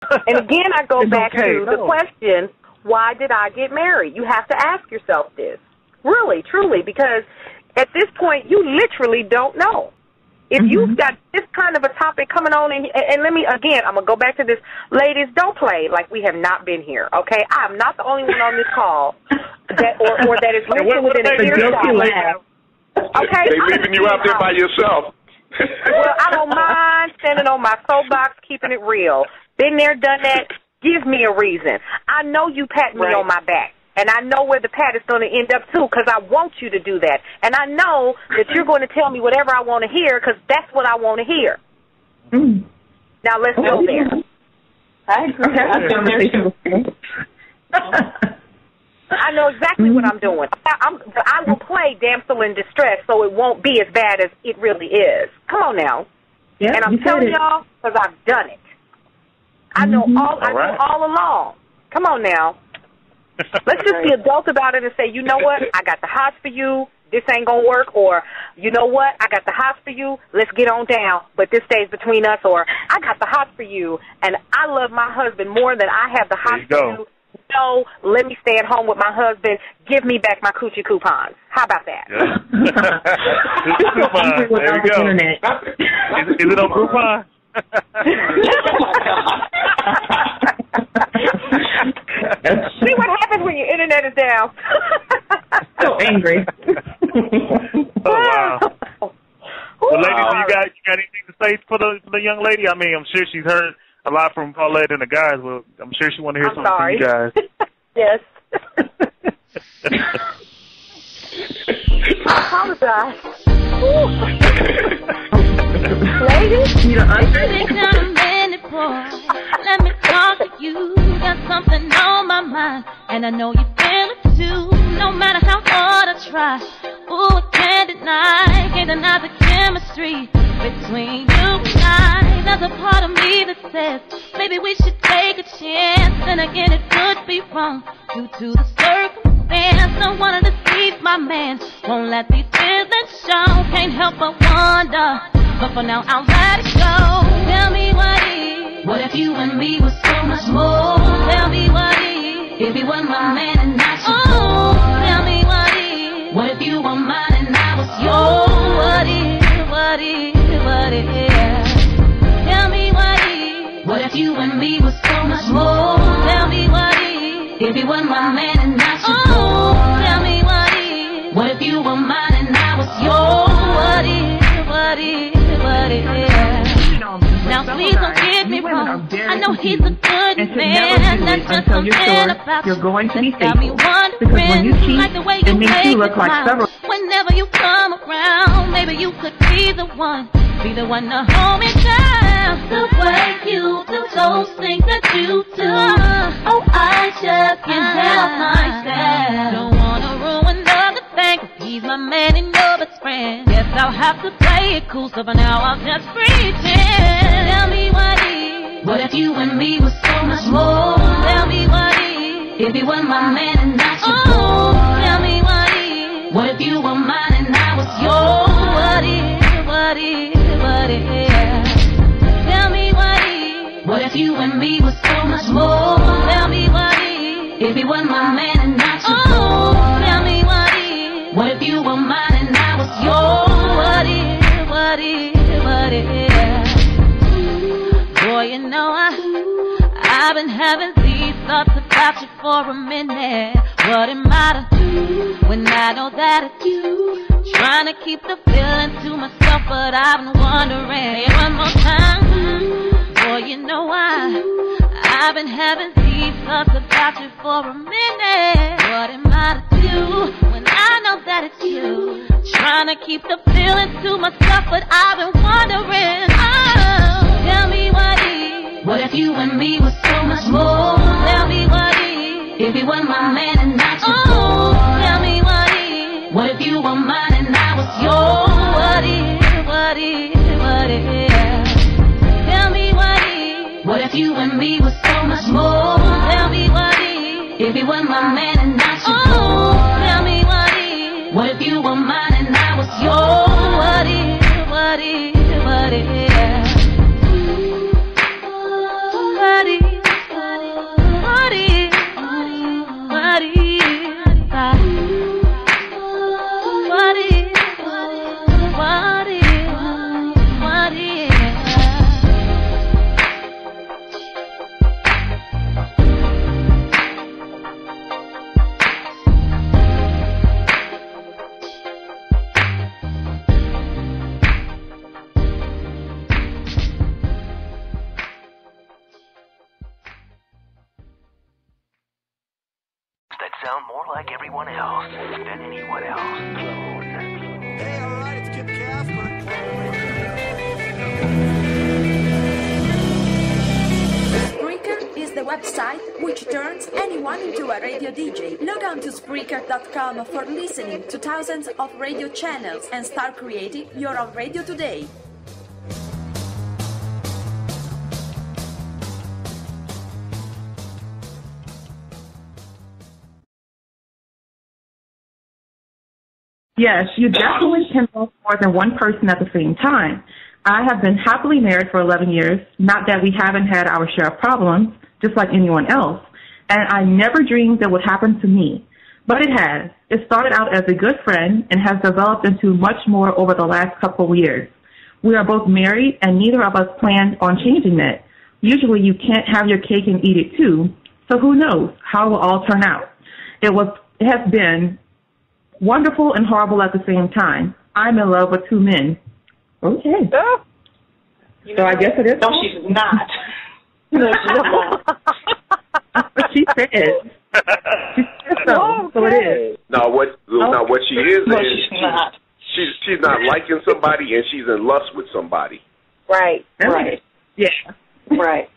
And again, I go back to the question, why did I get married? You have to ask yourself this. Really, truly, because at this point, you literally don't know. If you've got this kind of a topic coming on, and let me, again, I'm going to go back to this. Ladies, don't play like we have not been here, okay? I'm not the only one on this call that or that is listening within a earshot. Okay? They leaving you out there by yourself. Well, I don't mind standing on my soapbox, keeping it real. Been there, done that. Give me a reason. I know you pat me on my back. And I know where the pat is going to end up, too, because I want you to do that. And I know that you're going to tell me whatever I want to hear, because that's what I want to hear. Now, let's go there. I agree. I know exactly what I'm doing. I will play damsel in distress, so it won't be as bad as it really is. Come on now. Yeah, and I'm telling y'all, because I've done it. I know all along. Come on now. Let's just be adults about it and say, you know what, I got the hots for you, this ain't going to work, or, you know what, I got the hots for you, let's get on down, but this stays between us, or I got the hots for you, and I love my husband more than I have the hots for you. No, let me stay at home with my husband. Give me back my coochie coupons. How about that? Yeah. Coupon. There you go. Is it on Groupon? See what happens when your internet is down. So angry. Oh, wow. Well, ladies, you got anything to say for the young lady? I mean, I'm sure she's heard a lot from Paulette and the guys. Well, I'm sure she want to hear something from you guys. Yes. I apologize. Ladies, you don't understand. Let me talk to you. Got something on my mind, and I know you feel it too. No matter how hard I try, ooh, I can't deny the chemistry between you and I. There's a part of me that says maybe we should take a chance. Then again, it could be wrong due to the circumstance. Don't wanna deceive my man, won't let these feelings show. Can't help but wonder, but for now I'll let it go. Tell me what is. What if you and me was so much more? Tell me what is. If you weren't my man and not your boy. Tell me what is. What if you were mine and I was yours? What is, what is, what is. Tell me what is. What if you and me was so much more? Tell me what is. If you weren't my man and not your boy. Tell me what is. What if you were mine and I was yours? What is, what is, what is. Now please don't get me wrong. I know he's a good man. That's just something about you're going to be got me wondering, because when you cheat, like the way it you makes make you look it like smile. several. Whenever you come around, maybe you could be the one to hold me down. The way you do those things that you do, oh, I just can't help myself. Don't wanna ruin another thing, 'cause he's my man and your best friend. Guess I'll have to play it cool, so for now I'll just pretend. Tell me what is. What if you and me was so much more? Tell me what is. If you were my man and not your boy. Tell me what is. What if you were mine and I was yours? What is, what is, what is. Tell me what is. What if you and me was so much more? Tell me what is. If you were my man and not your boy. Tell me what is. What if you were mine and I was yours? What is, what is, what is. Boy, you know I've been having these thoughts about you for a minute. What am I to do when I know that it's you? Trying to keep the feeling to myself, but I've been wondering. Say one more time. Boy, you know I've been having these thoughts about you for a minute. What am I to do when I know that it's you? Trying to keep the feeling to myself, but I've been wondering. Oh, tell me what is. What if you and me was so much more? Tell me what is. If you were my man and not your boy. Tell me what is. What if you were mine and I was yours? What is, what is, what is. Tell me what is. What if you and me was so much more? Tell me what is. If you were my man and not your boy. Tell me what is. What if you were mine and I was yours? What is, what is, what is. What is. sound more like everyone else than anyone else. Hey, all right, it's Kip Casper. Spreaker is the website which turns anyone into a radio DJ. Log on to Spreaker.com for listening to thousands of radio channels and start creating your own radio today. Yes, you definitely can love more than one person at the same time. I have been happily married for 11 years, not that we haven't had our share of problems, just like anyone else, and I never dreamed it would happen to me. But it has. It started out as a good friend and has developed into much more over the last couple of years. We are both married, and neither of us planned on changing that. Usually you can't have your cake and eat it too, so who knows how it will all turn out. It has been wonderful and horrible at the same time. I'm in love with two men. Okay. Oh. So I guess it is. No, she's not. No, she's not. That's what she said. She said so. So it is. Now what she is No, is she's not. she's not liking somebody and she's in lust with somebody. Right. Right. Yeah. Right.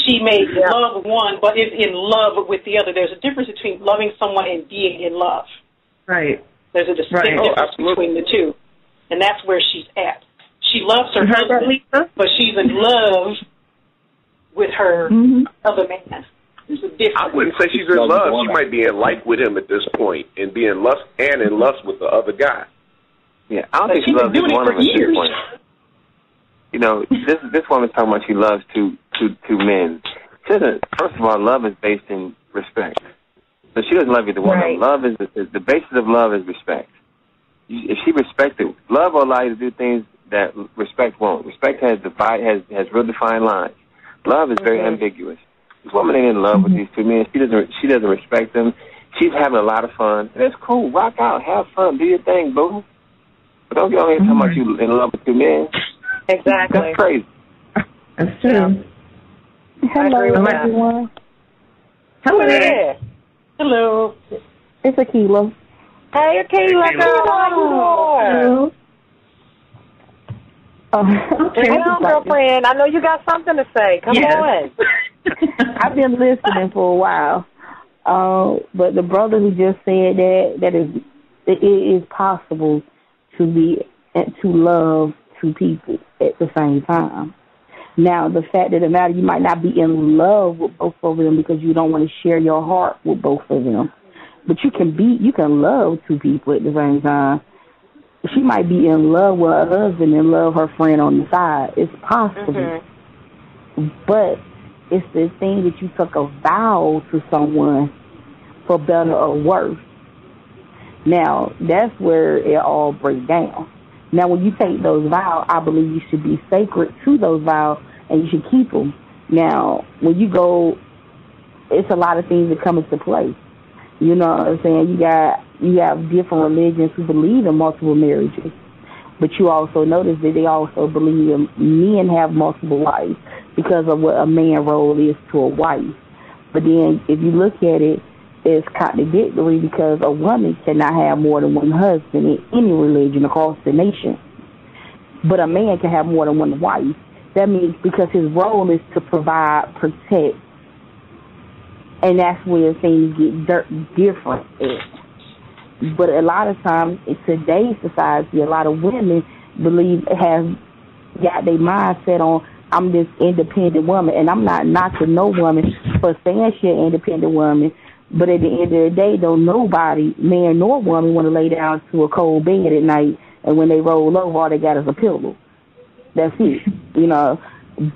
She may love one, but is in love with the other. There's a difference between loving someone and being in love. Right. There's a distinct difference between the two. And that's where she's at. She loves her husband, but she's in love with her other man. There's a difference. I wouldn't say she's in love. She might be in like with him at this point and be in lust with the other guy. Yeah, I don't think she loves this woman at this point. You know, this woman's talking about she loves two men. She doesn't. First of all, love is based in respect. So she doesn't love either one. Right. Love is the basis of love is respect. If she respected, love will allow you to do things that respect won't. Respect has real defined lines. Love is very ambiguous. This woman ain't in love with these two men. She doesn't respect them. She's having a lot of fun. And it's cool. Rock out, have fun, do your thing, boo. But don't get on here talking about you in love with two men. Exactly. That's crazy. That's true. Hello, everyone. Hello. Yeah. Hello. It's Akila. Hey, Akila, girl. Bring it on, girlfriend. I know you got something to say. Come on. I've been listening for a while. But the brother who just said it is possible to love two people at the same time. Now, the fact of the matter, you might not be in love with both of them because you don't want to share your heart with both of them. But you can love two people at the same time. She might be in love with her husband and love her friend on the side. It's possible. But it's the thing that you took a vow to someone for better or worse. Now, that's where it all breaks down. Now, when you take those vows, I believe you should be sacred to those vows, and you should keep them. Now, when you go, it's a lot of things that come into play. You know what I'm saying? You have different religions who believe in multiple marriages, but you also notice that they also believe men have multiple wives because of what a man's role is to a wife. But then, if you look at it, it's contradictory because a woman cannot have more than one husband in any religion across the nation. But a man can have more than one wife. That means because his role is to provide, protect. And that's where things get different at. But a lot of times in today's society, a lot of women have got their mindset on, I'm this independent woman. And I'm not knocking no woman for saying she's an independent woman. But at the end of the day, don't nobody, man nor woman, want to lay down to a cold bed at night, and when they roll over, all they got is a pillow. That's it, you know.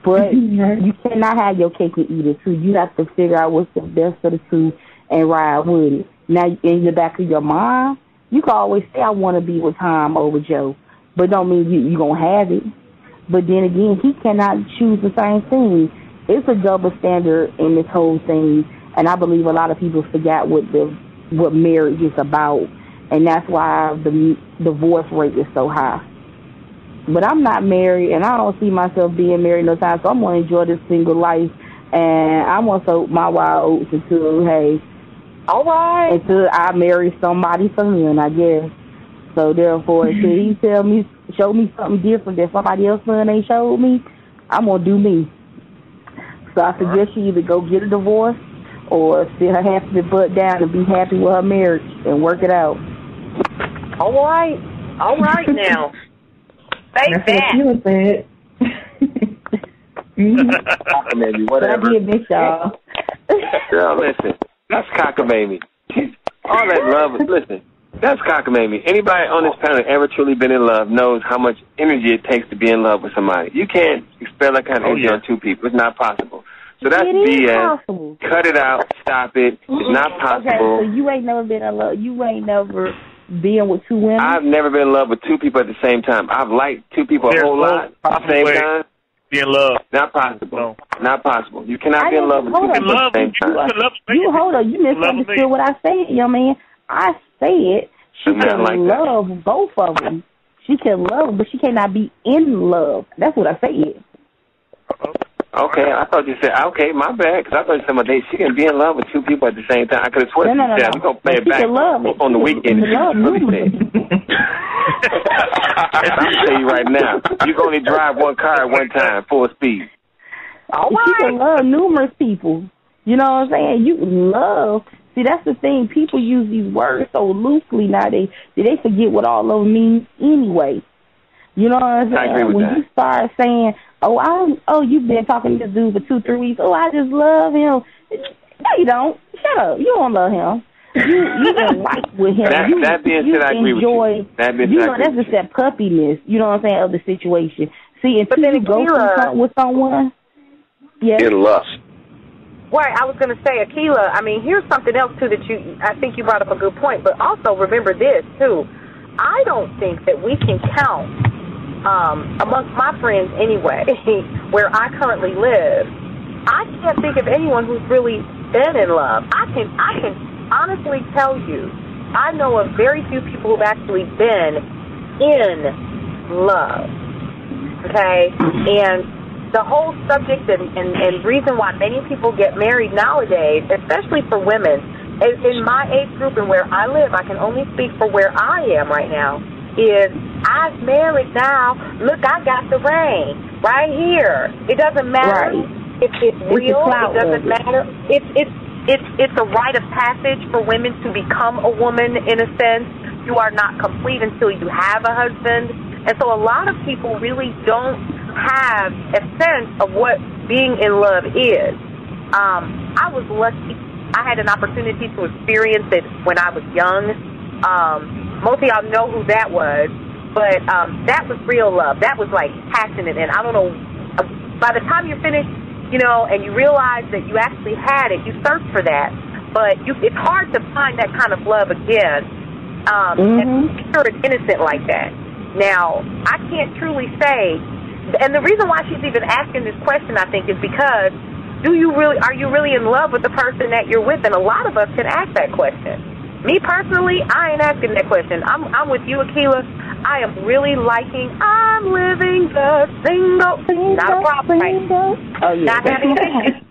But you cannot have your cake and eat it, too. You have to figure out what's the best of the two and ride with it. Now, in the back of your mind, you can always say, I want to be with Tom over Joe, but don't mean you're going to have it. But then again, he cannot choose the same thing. It's a double standard in this whole thing. And I believe a lot of people forgot what marriage is about, and that's why the divorce rate is so high. But I'm not married, and I don't see myself being married no time, so I'm going to enjoy this single life, and I'm going to soak my wild oats until, hey, All right. Until I marry somebody from him, I guess. So therefore, until he show me something different that somebody else ain't showed me, I'm gonna do me. So I suggest you either go get a divorce or sit her happy butt down and be happy with her marriage and work it out. All right now. Say That's that. what you said. Cockamamie, whatever. But I did miss y'all. Girl, listen, that's cockamamie. All that love, listen, that's cockamamie. Anybody on this planet ever truly been in love knows how much energy it takes to be in love with somebody. You can't expel that kind of energy on two people. It's not possible. So that's BS. Possible. Cut it out. Stop it. It's not possible. Okay, so you ain't never been in love. You ain't never been with two women? I've never been in love with two people at the same time. I've liked two people a whole lot at the same time. Be in love. Not possible. No. Not possible. You cannot be in love with two people at the same time. Hold on. You misunderstood what I said, young man. I said she can love both of them. She can love, but she cannot be in love. That's what I said. Okay, I thought you said, okay, my bad, because I thought you said she can be in love with two people at the same time. I could have sworn you said, we're going to play it back on the weekend. I'm going to tell you right now, you can only drive one car at one time, full speed. She can love numerous people. You know what I'm saying? You love. See, that's the thing. People use these words so loosely nowadays that they forget what all of them mean anyway. You know what I'm saying? I agree with when that. you start saying, you've been talking to this dude for 2-3 weeks. Oh, I just love him. No, you don't. Shut up. You don't love him. You don't like with him. That being said, I agree with you. That being said, that's just that puppiness, you know what I'm saying, of the situation. See, until you go with someone, in lust. Right, I was going to say, Akila, I mean, here's something else, too, that I think you brought up a good point, but also remember this, too. I don't think that we can count, amongst my friends anyway, where I currently live, I can't think of anyone who's really been in love. I can honestly tell you, I know of very few people who've actually been in love, okay? And the whole subject and reason why many people get married nowadays, especially for women, in my age group and where I live, I can only speak for where I am right now, is I'm married now. Look, I got the ring right here. It doesn't matter if it's real. It doesn't matter. It's a rite of passage for women to become a woman, in a sense. You are not complete until you have a husband. And so a lot of people really don't have a sense of what being in love is. I was lucky. I had an opportunity to experience it when I was young. Most of y'all know who that was, but that was real love. That was like passionate, and I don't know, by the time you're finished, and you realize that you actually had it, you search for that, but it's hard to find that kind of love again, and pure and innocent like that. Now, I can't truly say, and the reason why she's even asking this question, I think, is because are you really in love with the person that you're with? And a lot of us can ask that question. Me personally, I ain't asking that question. I'm with you, Akila. I am really I'm living the single. Not a problem. Right? Oh, yeah. Not having issues.